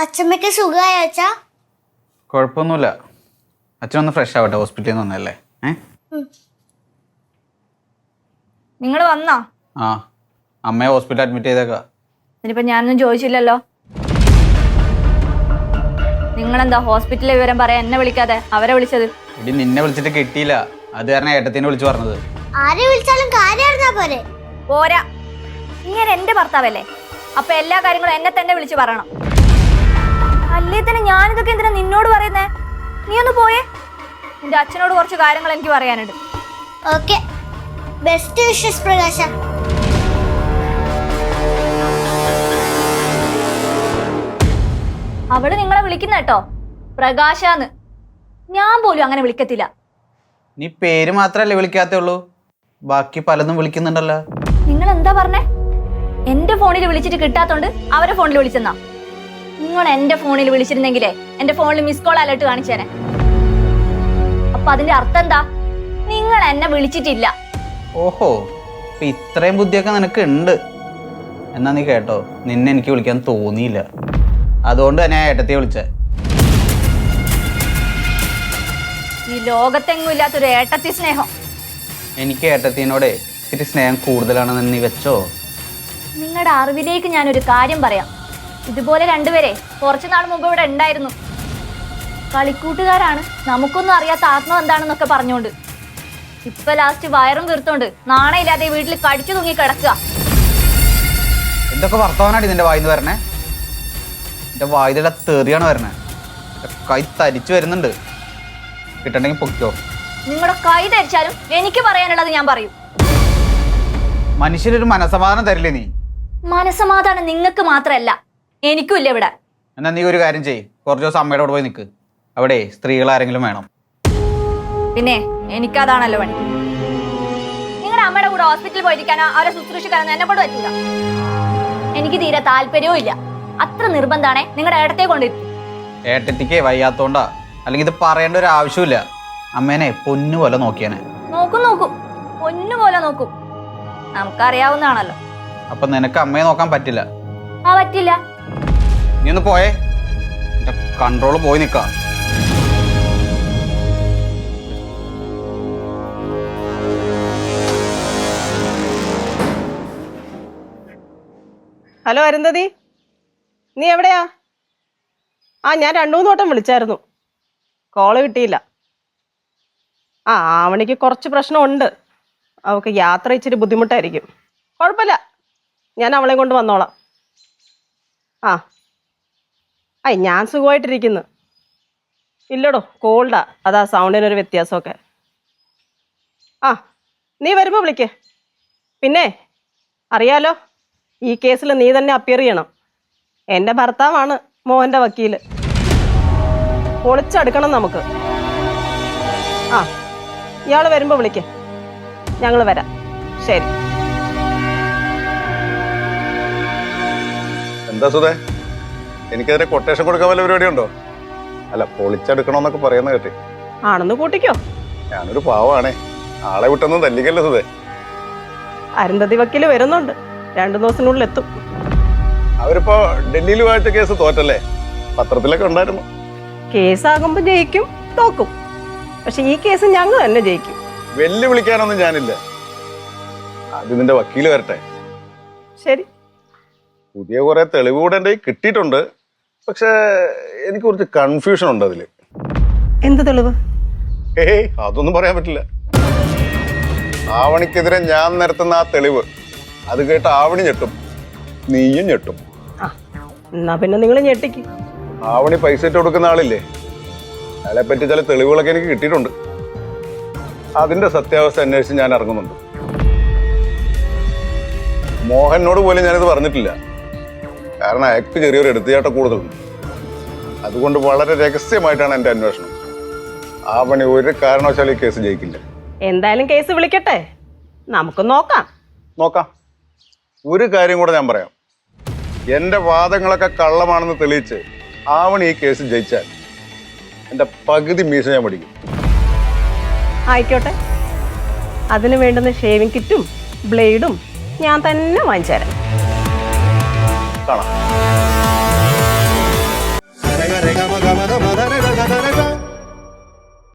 അച്ഛമ്മക്ക് സുഖമായ അച്ഛാ? കുഴപ്പമൊന്നുമില്ല. അച്ഛനൊന്ന് ഫ്രഷ് ആവട്ടെ, ഹോസ്പിറ്റലിൽ നിന്ന് വന്നല്ലേ. നിങ്ങൾ വന്നോ? ആ, അമ്മയെ ഹോസ്പിറ്റലിൽ അഡ്മിറ്റ് ചെയ്തേക്കാ. ഇതിനിപ്പോ ഞാനൊന്നും ചോദിച്ചില്ലല്ലോ. നിങ്ങളെന്താ ഹോസ്പിറ്റലിലെ വിവരം പറയാൻ എന്നെ വിളിക്കാതെ അവരെ വിളിച്ചത്? ഇടി, നിന്നെ വിളിച്ചിട്ട് കിട്ടിയില്ല, അത് കാരണം ഏട്ടത്തിനെ വിളിച്ചു പറഞ്ഞത്. ആരെ വിളിച്ചാലും കാര്യം അറിഞ്ഞാ പോരെ? പോരാ, ഇങ്ങനെ എന്റെ ഭർത്താവല്ലേ, അപ്പൊ എല്ലാ കാര്യങ്ങളും എന്നെ തന്നെ വിളിച്ചു പറയണം. അല്ലേ തന്നെ ഞാനിതൊക്കെ എന്തിനാ നിന്നോട് പറയുന്നേ? നീ ഒന്ന് പോയേ, നിന്റെ അച്ഛനോട് കുറച്ച് കാര്യങ്ങൾ എനിക്ക് പറയാനുണ്ട്. ഓക്കെ, ബെസ്റ്റ് വിഷസ് പ്രകാശ. അവള് നിങ്ങളെ വിളിക്കുന്ന കേട്ടോ, പ്രകാശാന്ന്. ഞാൻ പോലും അങ്ങനെ വിളിക്കത്തില്ല. നീ പേര് മാത്രല്ലേ വിളിക്കാത്തേ ഉള്ളൂ, ബാക്കി പലതും വിളിക്കുന്നുണ്ടല്ലോ. നിങ്ങൾ എന്താ പറഞ്ഞേ? എന്റെ ഫോണിൽ വിളിച്ചിട്ട് കിട്ടാത്തോണ്ട് അവരെ ഫോണിൽ വിളിച്ചെന്നാ? നിങ്ങൾ എന്റെ ഫോണിൽ വിളിച്ചിരുന്നെങ്കിലേ എന്റെ ഫോണിൽ മിസ് കോൾ അലേർട്ട് കാണിച്ചേനെ. അപ്പൊ അതിന്റെ അർത്ഥം എന്താ? നിങ്ങൾ എന്നെ വിളിച്ചിട്ടില്ല. ഓഹോ, ഇപ്പൊ ഇത്രയും ബുദ്ധിയൊക്കെ നിനക്ക് ഉണ്ട്. എന്നാ നീ കേട്ടോ, നിന്നെ എനിക്ക് വിളിക്കാൻ തോന്നിയില്ല, അതുകൊണ്ട് തന്നെ ഞാൻ ഏട്ടത്തിയെ വിളിച്ചേ. ഈ ലോകത്തെങ്ങും ഇല്ലാത്തൊരു ഏട്ടത്തി സ്നേഹം. എനിക്ക് ഏട്ടത്തിനോടെ ഇത്തിരി സ്നേഹം കൂടുതലാണെന്ന് നീ വെച്ചോ. നിങ്ങളുടെ അറിവിലേക്ക് ഞാനൊരു കാര്യം പറയാം. ഇതുപോലെ രണ്ടുപേരെ കുറച്ചു നാൾ മുമ്പ് ഇവിടെ ഉണ്ടായിരുന്നു. കളിക്കൂട്ടുകാരാണ്, നമുക്കൊന്നും അറിയാത്ത ആത്മം എന്താണെന്നൊക്കെ പറഞ്ഞുകൊണ്ട് ഇപ്പൊ ലാസ്റ്റ് വയറും വീർത്തോണ്ട് നാണയില്ലാതെ വീട്ടിൽ കടിച്ചു തൂങ്ങി കിടക്കുക. എന്തൊക്കെ വർത്തമാനാണ് ഇതിന്റെ വായിന്ന് വരണേ? എന്റെ വായുതല തെറിയാണ് വരണേ. കൈ തരിച്ചു വരുന്നുണ്ട്, കിട്ടണ്ടെങ്കിൽ പൊക്കിക്കോ. നിങ്ങളുടെ കൈ ധരിച്ചാലും എനിക്ക് പറയാനുള്ളത് ഞാൻ പറയും. മനുഷ്യനൊരു മനസമാധാനം തരില്ലേ നീ? മനസമാധാനം നിങ്ങൾക്ക് മാത്രമല്ല, എനിക്കും ഇല്ല ഇവിടെ. എന്നാ നീ ഒരു കാര്യം ചെയ്യ്, കുറച്ച് ദിവസം അമ്മയുടെ കൂടെ പോയി നിൽക്ക്. അവിടെ സ്ത്രീകൾ ആരെങ്കിലും വേണം. പിന്നെ എനിക്കതാണല്ലോ പണി. നിങ്ങളുടെ അമ്മയുടെ കൂടെ ഹോസ്പിറ്റലിൽ പോയിരിക്കാനോ അവരെ ശുശ്രൂഷിക്കാനോ എന്നെ കൊണ്ട് പറ്റൂല. എനിക്ക് തീരെ താല്പര്യവും ഇല്ല. അത്ര നിർബന്ധാണേ നിങ്ങളുടെ ഏട്ടത്തെ കൊണ്ടിരുത്തി. ഏട്ടത്തിക്ക് വയ്യാത്തോണ്ടാ, അല്ലെങ്കിൽ ഇത് പറയേണ്ട ഒരു ആവശ്യമില്ല. അമ്മേനെ പൊന്നു പോലെ നോക്കിയാനെ. നോക്കും, പൊന്നുപോലെ നോക്കും. നമുക്കറിയാവുന്നതാണല്ലോ. അപ്പൊ നിനക്ക് അമ്മയെ നോക്കാൻ പറ്റില്ല? പറ്റില്ല. നീ ഒന്ന് പോയേ, എന്റെ കൺട്രോള് പോയി നിക്ക. ഹലോ അരുന്ധതി, നീ എവിടെയാ? ഞാൻ 2-3 വട്ടം വിളിച്ചായിരുന്നു, കോള് കിട്ടിയില്ല. ആവണിക്ക് കുറച്ച് പ്രശ്നമുണ്ട്, അവൾക്ക് യാത്ര ഇച്ചിരി ബുദ്ധിമുട്ടായിരിക്കും. കുഴപ്പമില്ല, ഞാൻ അവളെ കൊണ്ട് വന്നോളാം. ഞാൻ സുഖമായിട്ടിരിക്കുന്നു. ഇല്ലടോ, കോൾഡാ, അതാ സൗണ്ടിനൊരു വ്യത്യാസമൊക്കെ. നീ വരുമ്പോൾ വിളിക്കേ. പിന്നെ അറിയാലോ, ഈ കേസിൽ നീ തന്നെ അപ്പിയർ ചെയ്യണം. എൻ്റെ ഭർത്താവാണ് മോഹൻ്റെ വക്കീൽ. പൊളിച്ചെടുക്കണം നമുക്ക്. ഇയാൾ വരുമ്പോൾ വിളിക്കേ, ഞങ്ങൾ വരാം. ശരി. എന്താ സുധേ, എനിക്കതിനെ കൊട്ടേഷൻ കൊടുക്കാൻ വല്ല പരിപാടിയുണ്ടോ? അല്ല, പൊളിച്ചെടുക്കണമെന്നൊക്കെ പറയുന്ന കേട്ടെ. ആണെന്ന് കൂട്ടിക്കോ. ഞാനൊരു പാവാണേ, ആളെ വിട്ടൊന്നും തല്ലിക്കല്ലോ സുധേ. അരുന്ധതി വക്കീൽ വരുന്നുണ്ട്, 2 ദിവസത്തിനുള്ളിൽ എത്തും. അവരിപ്പോ ഡൽഹിയിലുമായിട്ട് കേസ് തോറ്റല്ലേ? പത്രത്തിലൊക്കെ ഉണ്ടായിരുന്നു. കേസാകുമ്പോ ജയിക്കും, തോക്കും. പക്ഷെ ഈ കേസ് ഞങ്ങൾ തന്നെ ജയിക്കും. വെല്ലുവിളിക്കാനൊന്നും ഞാനില്ല, ആദ്യം നിന്റെ വക്കീല് വരട്ടെ. ശരി. പുതിയ കുറെ തെളിവ് കൂടെ എൻ്റെ കിട്ടിയിട്ടുണ്ട്. പക്ഷെ എനിക്ക് കുറച്ച് കൺഫ്യൂഷൻ ഉണ്ട് അതില്. എന്ത് തെളിവ്? അതൊന്നും പറയാൻ പറ്റില്ല. ആവണിക്കെതിരെ ഞാൻ നിരത്തുന്ന ആ തെളിവ് അത് കേട്ട് ആവണി ഞെട്ടും, നീയും ഞെട്ടും. എന്നാ പിന്നെ നിങ്ങൾ ഞെട്ടിക്ക്. ആവണി പൈസ ഇട്ട് കൊടുക്കുന്ന ആളില്ലേ, അയാളെ പറ്റി ചില തെളിവുകളൊക്കെ എനിക്ക് കിട്ടിയിട്ടുണ്ട്. അതിന്റെ സത്യാവസ്ഥ അന്വേഷിച്ച് ഞാൻ ഇറങ്ങുന്നുണ്ട്. മോഹനോട് പോലും ഞാനിത് പറഞ്ഞിട്ടില്ല, കാരണം അയാൾക്ക് ചെറിയൊരു എടുത്തുചാട്ട കൂടുതലുണ്ട്. അതുകൊണ്ട് വളരെ രഹസ്യമായിട്ടാണ് എൻ്റെ അന്വേഷണം. ആവണി ഒരു കാരണവശാലും ഈ കേസ് ജയിക്കില്ല. എന്തായാലും കേസ് വിളിക്കട്ടെ, നമുക്ക് നോക്കാം. നോക്കാം. ഒരു കാര്യം കൂടെ ഞാൻ പറയാം, എൻ്റെ വാദങ്ങളൊക്കെ കള്ളമാണെന്ന് തെളിയിച്ച് ആവണി ഈ കേസ് ജയിച്ചാൽ എൻ്റെ പകുതി മീശ ഞാൻ പഠിക്കും. ആയിക്കോട്ടെ, അതിന് വേണ്ടുന്ന ഷേവിംഗ് കിറ്റും ബ്ലേഡും ഞാൻ തന്നെ വാങ്ങിച്ചു തരാം. കാണാം.